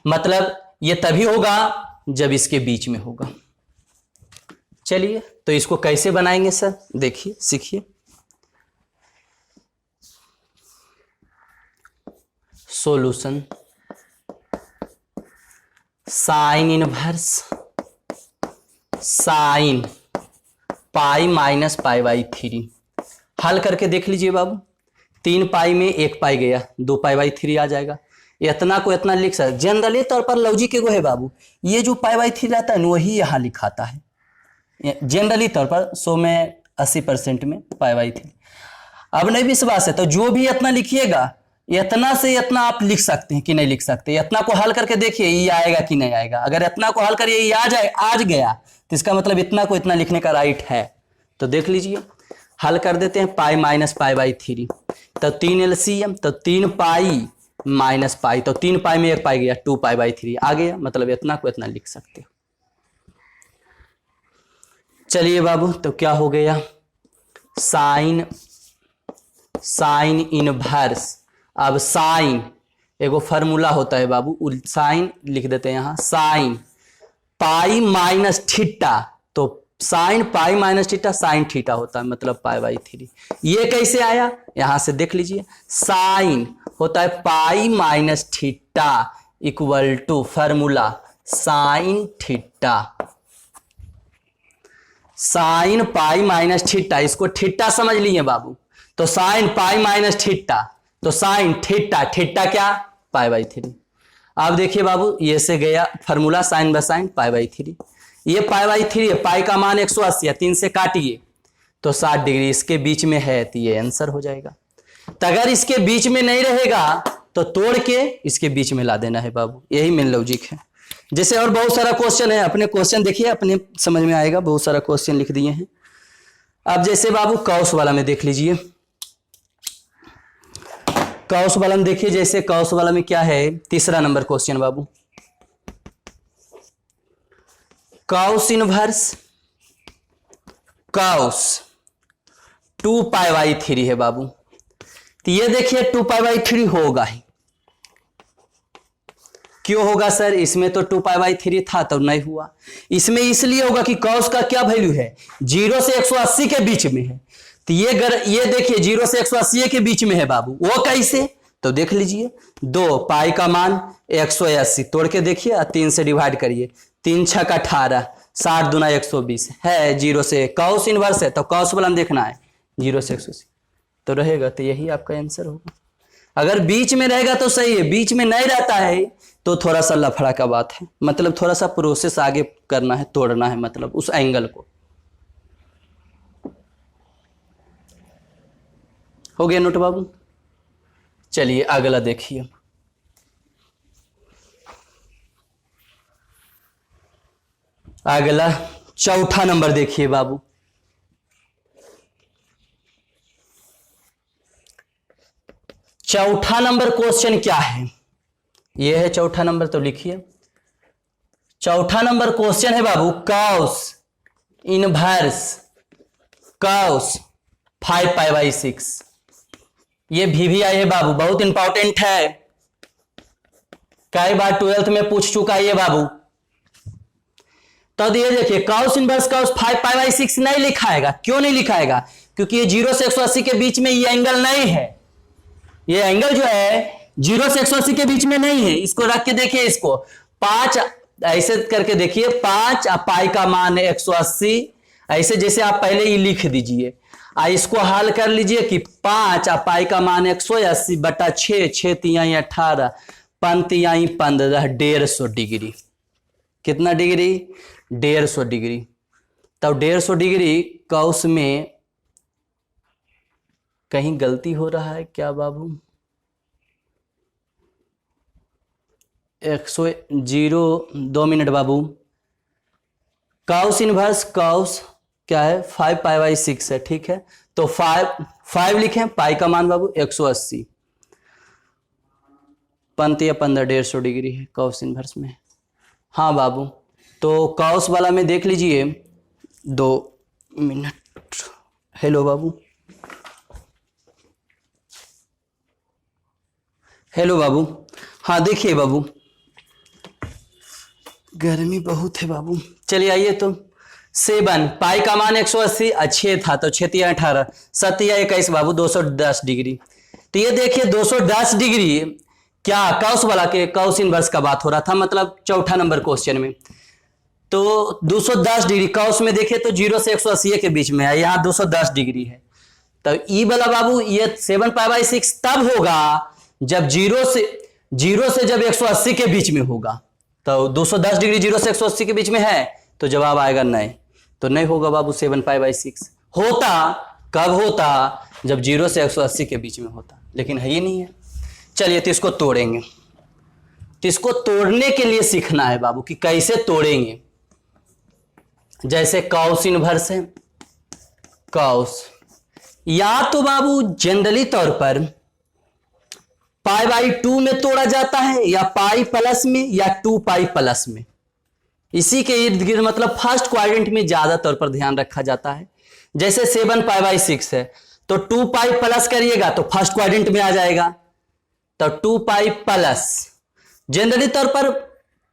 मतलब ये तभी होगा जब इसके बीच में होगा। चलिए तो इसको कैसे बनाएंगे सर, देखिए सीखिए। Solution sign inverse sign pi minus pi by 3। हल करके देख लीजिए बाबू। 3 पाई में 1 पाई गया, 2 पाई बाई 3 आ जाएगा। इतना को इतना लिख सकते। जनरली तौर पर लॉजिक एगो है बाबू, ये जो पाई बाई 3 रहता है ना वही यहाँ लिखाता है जनरली तौर पर। 100 में 80% में पाई बाई 3। अब नहीं विश्वास है तो जो भी इतना लिखिएगा, इतना से इतना आप लिख सकते हैं कि नहीं लिख सकते। इतना को हल करके देखिए ये आएगा कि नहीं आएगा। अगर इतना को हल करिए ये आज गया तो इसका मतलब इतना को इतना लिखने का राइट है। तो देख लीजिए, हल कर देते हैं। पाई माइनस पाई बाई 3 तो 3 LCM, तो 3 पाई माइनस पाई, तो 3 पाई में 1 पाई गया, 2 पाई बाई 3 आ गया। मतलब इतना को इतना लिख सकते हो। चलिए बाबू, तो क्या हो गया? Sine inverse. अब साइन एगो फार्मूला होता है बाबू, साइन लिख देते हैं यहाँ। साइन पाई माइनस थीटा, तो sine pi minus theta sine theta होता है, मतलब पाई बाई 3। ये कैसे आया यहां से देख लीजिए। साइन होता है pi minus theta equal to formula sine theta. Sine pi minus theta, इसको थीटा समझ लिए बाबू। तो साइन पाई माइनस थीटा, तो साइन थीटा, थीटा क्या? Pi by 3। अब देखिए बाबू, ये से गया formula sine by sine pi by 3। ये पाई बाई 3 है, पाई का मान 180 है, 3 से काटिए तो 60 डिग्री इसके बीच में है, तो ये आंसर हो जाएगा। तो अगर इसके बीच में नहीं रहेगा तो तोड़ के इसके बीच में ला देना है बाबू। यही मेन लॉजिक है। जैसे और बहुत सारा क्वेश्चन है, अपने क्वेश्चन देखिए, अपने समझ में आएगा। बहुत सारा क्वेश्चन लिख दिए हैं। अब जैसे बाबू कॉस वाला में देख लीजिए। कॉस वाला में देखिए, जैसे कॉस वाला में क्या है, 3रा नंबर क्वेश्चन बाबू। Cos inverse cos 2 pi by 3 है बाबू। तो ये देखिए 2 पाई बाई 3 होगा ही। क्यों होगा सर? इसमें तो 2 पाई बाई 3 था तो नहीं हुआ। इसमें इसलिए होगा कि कॉस का क्या वैल्यू है? 0 से 180 के बीच में है। तो ये देखिए 0 से 180 के बीच में है बाबू। वो कैसे? तो देख लीजिए, 2 पाई का मान 180, तोड़ के देखिए 3 से डिवाइड करिए। 3 छक 18, 60 दूना 120 है। 0 से कॉस इनवर्स है तो कॉस वाला देखना है। 0 से 180 तो रहेगा, तो यही आपका आंसर होगा। अगर बीच में रहेगा तो सही है, बीच में नहीं रहता है तो थोड़ा सा लफड़ा का बात है। मतलब थोड़ा सा प्रोसेस आगे करना है, तोड़ना है, मतलब उस एंगल को। हो गया नोट बाबू? चलिए अगला देखिए। अगला 4था नंबर देखिए बाबू। चौथा नंबर क्वेश्चन क्या है? ये है 4था नंबर, तो लिखिए। 4था नंबर क्वेश्चन है बाबू, cos inverse cos 5 pi by 6। ये VVI है बाबू, बहुत इंपॉर्टेंट है। कई बार 12th में पूछ चुका है ये बाबू। तो ये देखिए cos inverse cos 5 pi by 6 नहीं लिखाएगा। क्यों नहीं लिखाएगा? क्योंकि ये 0 से 180 के बीच में ये एंगल नहीं है। ये एंगल जो है 0 से 180 के बीच में नहीं है। इसको रख के देखिए, इसको 5 ऐसे करके देखिए, 5 पाई का मान है 180। ऐसे जैसे आप पहले ही लिख दीजिए। इसको हल कर लीजिए कि 5 पाई का मान 180 बटा 6, 6 तिहाई 18, 5 तिहाई 15, 150 डिग्री। कितना डिग्री? 150 डिग्री। तब 150 डिग्री कॉस में कहीं गलती हो रहा है क्या बाबू? 2 मिनट बाबू। कॉस इनवर्स कॉस क्या है? 5 पाई बाई 6 है, ठीक है। तो 5 लिखें, पाई का मान बाबू 180, 5 या 15, 150 डिग्री है कॉस इनवर्स में। हाँ बाबू, तो कॉस वाला में देख लीजिए, 2 मिनट। हेलो बाबू, हेलो बाबू। हाँ देखिए बाबू, गर्मी बहुत है बाबू। चलिए आइए, तो 7 पाई का मान 180, 6 था तो 6 तिया 18, 7 तिया 21 बाबू, 210 डिग्री। तो ये देखिए 210 डिग्री क्या कॉस वाला के कॉस इनवर्स का बात हो रहा था, मतलब चौथा नंबर क्वेश्चन में। तो 210 डिग्री कॉस में देखिए तो 0 से 180 के बीच में है, यहाँ 210 डिग्री है। तो ई वाला बाबू ये 7π/6 तब होगा जब 0 से जब 180 के बीच में होगा। तो 210 डिग्री 0 से 180 के बीच में है, तो जवाब आएगा नहीं। तो नहीं होगा बाबू 7π/6। होता कब होता, जब 0 से 180 के बीच में होता, लेकिन है ही नहीं है। चलिए तो इसको तोड़ेंगे। तो इसको तोड़ने के लिए सीखना है बाबू कि कैसे तोड़ेंगे। जैसे कॉस इनवर्स है, कॉस या तो बाबू जनरली तौर पर π/2 में तोड़ा जाता है, या पाई प्लस में, या 2π प्लस में। इसी के इर्द गिर्द मतलब फर्स्ट क्वाड्रेंट में ज्यादा तौर पर ध्यान रखा जाता है। जैसे 7π/6 है तो 2π प्लस करिएगा तो फर्स्ट क्वाड्रेंट में आ जाएगा, तो 2π प्लस। जनरली तौर पर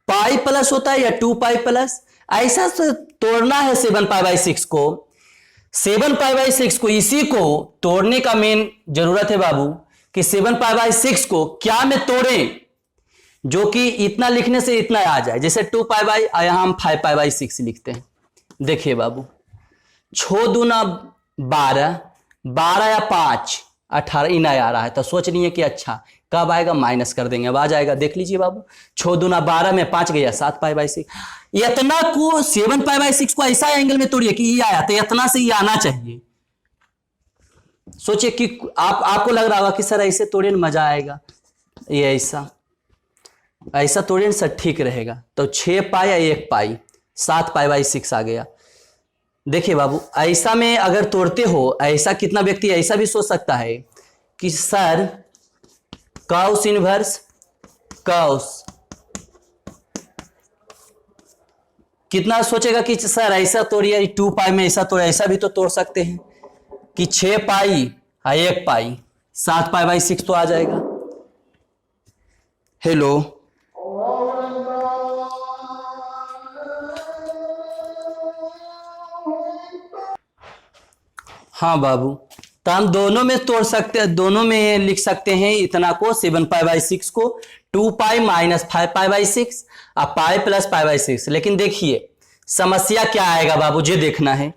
पाई प्लस होता है या 2π प्लस। ऐसा तो तोड़ना है 7π/6 को। 7π/6 को, इसी को तोड़ने का मेन जरूरत है बाबू कि 7π/6 को क्या में तोड़ें जो कि इतना लिखने से इतना आ जाए। जैसे 2π यहां हम 5π/6 लिखते हैं। देखिए बाबू, 6 दूना 12, 12 या 5 18 इन आ रहा है, तो सोच रही है कि अच्छा कब आएगा, माइनस कर देंगे, अब आ जाएगा। देख लीजिए बाबू, 6 दूना 12 में 5 गया 7π/6। इतना को 7π/6 को ऐसा एंगल में तोड़िए कि ये आया, तो इतना से ये आना चाहिए। सोचिए कि आपको लग रहा होगा कि सर ऐसे तोड़े मजा आएगा, ये ऐसा तोड़े सर ठीक रहेगा। तो 6π या 1π, 7π/6 आ गया। देखिए बाबू, ऐसा में अगर तोड़ते हो, ऐसा कितना व्यक्ति ऐसा भी सोच सकता है कि सर कॉस इनवर्स कॉस, कितना सोचेगा कि सर ऐसा तोड़िए 2π में ऐसा तोड़, ऐसा भी तो तोड़ सकते हैं कि 6π या 1π, 7π/6 तो आ जाएगा। हेलो, हाँ बाबू, तो हम दोनों में तोड़ सकते हैं, दोनों में लिख सकते हैं इतना को 7π/6 को 2π माइनस 5π/6 और पाई प्लस π/6। लेकिन देखिए समस्या क्या आएगा बाबू, ये देखना है।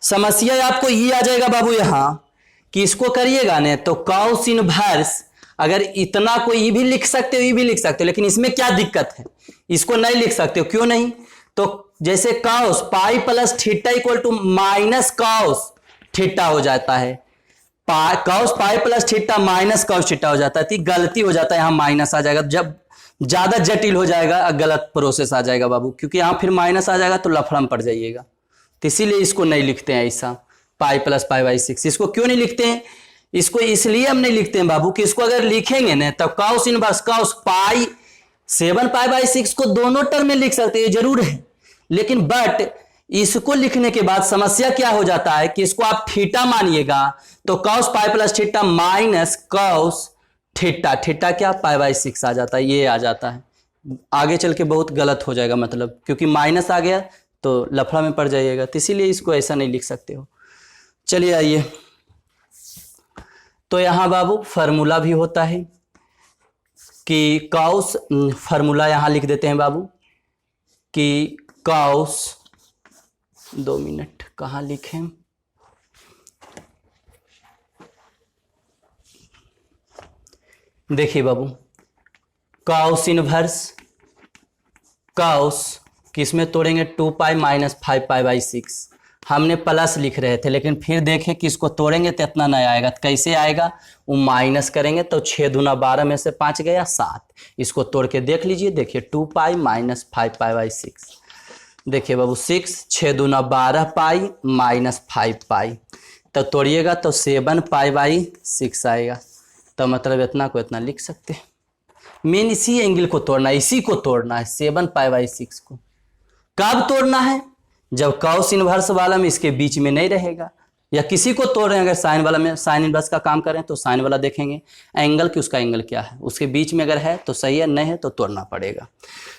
समस्या आपको ये आ जाएगा बाबू यहाँ कि इसको करिएगा ना तो कॉस इनवर्स, अगर इतना को ये भी लिख सकते हो, ये भी लिख सकते हो, लेकिन इसमें क्या दिक्कत है, इसको नहीं लिख सकते हो। क्यों नहीं? तो जैसे cos pi plus theta equal to minus cos theta हो जाता है, cos pi plus theta minus cos theta हो जाता है। तो गलती हो जाता है, यहाँ माइनस आ जाएगा, जब ज्यादा जटिल हो जाएगा गलत प्रोसेस आ जाएगा बाबू, क्योंकि यहाँ फिर माइनस आ जाएगा तो लफड़ा में पड़ जाइएगा। तो इसीलिए इसको नहीं लिखते हैं ऐसा पाई प्लस π/6। इसको क्यों नहीं लिखते हैं? इसको इसलिए हम नहीं लिखते हैं बाबू कि इसको अगर लिखेंगे ना तो कॉस इनवर्स कॉस पाई 7π/6 को दोनों टर्म में लिख सकते हैं, जरूर है। लेकिन बट इसको लिखने के बाद समस्या क्या हो जाता है कि इसको आप थीटा मानिएगा तो cos pi plus theta minus cos theta, theta क्या π/6 आ जाता है, ये आ जाता है। आगे चल के बहुत गलत हो जाएगा, मतलब क्योंकि माइनस आ गया तो लफड़ा में पड़ जाइएगा। तो इसीलिए इसको ऐसा नहीं लिख सकते हो। चलिए आइए, तो यहाँ बाबू फार्मूला भी होता है कि कॉस, फार्मूला यहाँ लिख देते हैं बाबू कि कॉस, 2 मिनट कहाँ लिखें, देखिए बाबू कॉस इनवर्स कॉस किस में तोड़ेंगे 2π माइनस 5π/6। हमने प्लस लिख रहे थे, लेकिन फिर देखें कि इसको तोड़ेंगे तो इतना नहीं आएगा। तो कैसे आएगा, वो माइनस करेंगे तो 6 दूना 12 में से 5 गया 7। इसको तोड़ के देख लीजिए, देखिए 2π माइनस 5π/6। देखिए बाबू 6 दूना 12 पाई माइनस 5π, तो तोड़िएगा तो 7π/6 आएगा। तो मतलब इतना को इतना लिख सकते हैं। मेन इसी एंगल को तोड़ना है, इसी को तोड़ना है 7π/6 को। कब तोड़ना है? जब कॉस इनवर्स वाला में इसके बीच में नहीं रहेगा, या किसी को तोड़ रहे हैं, अगर साइन वाला में साइन इनवर्स का काम करें तो साइन वाला देखेंगे एंगल कि उसका एंगल क्या है, उसके बीच में अगर है तो सही है, नहीं है तो तोड़ना पड़ेगा।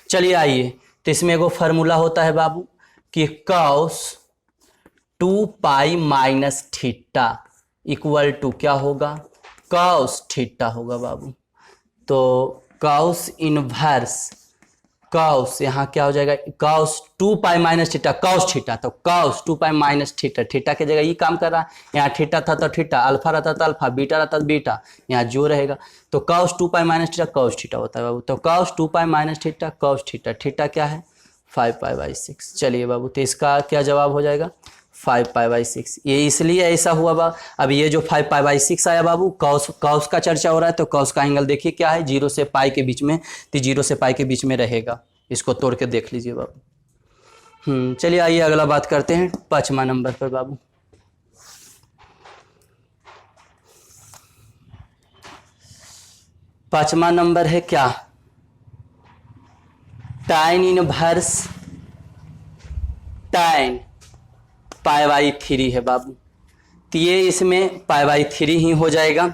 चलिए आइए, तो इसमें एगो फार्मूला होता है बाबू कि cos 2 pi minus theta equal to क्या होगा? कॉस थीटा होगा बाबू। तो कॉस इनवर्स कॉस यहाँ क्या हो जाएगा? Cos 2 pi minus theta cos theta, तो cos 2 pi minus theta, theta की जगह ये काम कर रहा है, यहाँ थीटा था तो थीटा, अल्फा रहता था अल्फा, बीटा रहता तो बीटा, यहाँ जो रहेगा तो cos 2 pi minus theta cos theta होता है बाबू। तो cos 2 pi minus theta cos theta, theta क्या है? 5 पाई बाई 6। चलिए बाबू, तो इसका क्या जवाब हो जाएगा? 5 पाई बाई 6। ये इसलिए ऐसा हुआ बाबू। अब ये जो 5 पाई बाई 6 आया बाबू, कॉस कॉस का चर्चा हो रहा है, तो कॉस का एंगल देखिए क्या है? 0 से पाई के बीच में, तो 0 से पाई के बीच में रहेगा। इसको तोड़ के देख लीजिए बाबू। चलिए आइए अगला बात करते हैं 5वां नंबर पर बाबू। पांचवा नंबर है क्या? tan inverse tan pi by 3 है बाबू। तो ये इसमें पाई बाई 3 ही हो जाएगा।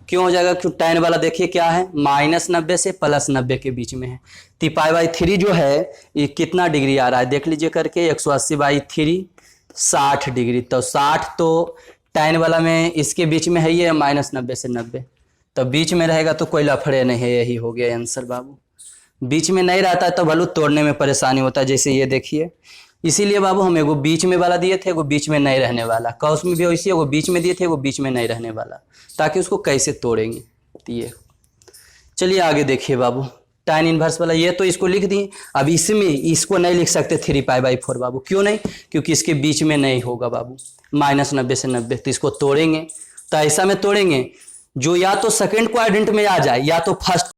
क्यों हो जाएगा? क्यों? tan वाला देखिए क्या है? -90 से +90 के बीच में है। तो पाई बाई 3 जो है ये कितना डिग्री आ रहा है देख लीजिए करके, 180/3 60 डिग्री। तो 60 तो tan वाला में इसके बीच में है, ये -90 से 90, तो बीच में रहेगा तो कोई लफड़े नहीं है। यही हो गया आंसर बाबू। बीच में नहीं रहता है तो भलू तोड़ने में परेशानी होता है, जैसे ये देखिए। इसीलिए बाबू हम एगो बीच में वाला दिए थे, एगो बीच में नहीं रहने वाला। कॉस में भी वैसे एगो बीच में दिए थे, एगो बीच में नहीं रहने वाला, ताकि उसको कैसे तोड़ेंगे। तो ये चलिए आगे देखिए बाबू, tan इनवर्स वाला ये तो इसको लिख दिए। अब इसमें इसको नहीं लिख सकते 3 पाई बाई 4 बाबू। क्यों नहीं? क्योंकि इसके बीच में नहीं होगा बाबू, -90 से 90। तो इसको तोड़ेंगे तो ऐसा में तोड़ेंगे जो या तो सेकंड क्वाड्रेंट में आ जाए या तो फर्स्ट